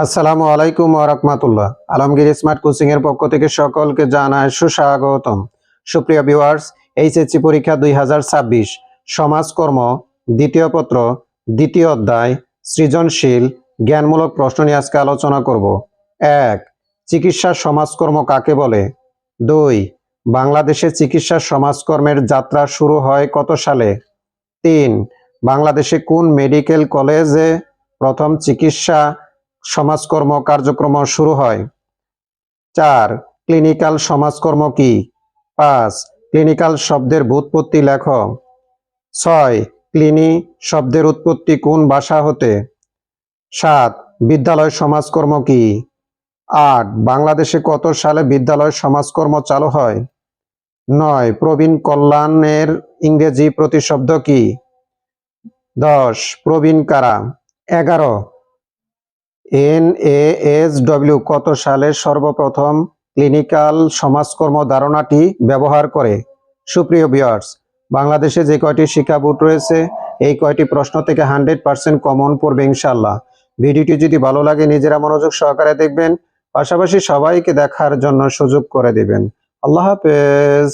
আসসালামু আলাইকুম ওয়া রাহমাতুল্লাহ। আলমগীর স্মার্ট কোচিং এর পক্ষ থেকে সকলকে জানাই সুস্বাগতম। সুপ্রিয় ভিউয়ার্স, এইচএসসি পরীক্ষা 2026 সমাজকর্ম দ্বিতীয় পত্র দ্বিতীয় অধ্যায় সৃজনশীল জ্ঞানমূলক প্রশ্ন নিয়ে আজকে আলোচনা করব। 1. চিকিৎসা সমাজকর্ম কাকে বলে? 2. বাংলাদেশে চিকিৎসা সমাজকর্মের যাত্রা শুরু হয় কত সালে? 3. বাংলাদেশে কোন মেডিকেল কলেজে প্রথম চিকিৎসা সমাজকর্ম কার্যক্রম শুরু হয়? 4. ক্লিনিক্যাল সমাজকর্ম কি? 5. ক্লিনিক্যাল শব্দের ব্যুৎপত্তি লেখ। 6. ক্লিনি শব্দের উৎপত্তি কোন ভাষা হতে? 7. বিদ্যালয় সমাজকর্ম কি? 8. বাংলাদেশে কত সালে বিদ্যালয় সমাজকর্ম চালু হয়? 9. প্রবীণ কল্যাণের ইংরেজি প্রতিশব্দ কি? 10. প্রবীণ কারা? 11. NASW কত সালে সর্বপ্রথম ক্লিনিক্যাল সমাজকর্ম ধারণাটি ব্যবহার করে? সুপ্রিয় ভিউয়ার্স, বাংলাদেশে যে কয়টি শিক্ষা বোর্ড রয়েছে এই কয়টি প্রশ্ন থেকে 100% কমন পড়বে ইনশাআল্লাহ। ভিডিওটি যদি ভালো লাগে নিজেরা মনোযোগ সহকারে দেখবেন, পাশাপাশি সবাইকে দেখার জন্য সুযোগ করে দিবেন। আল্লাহ হাফেজ।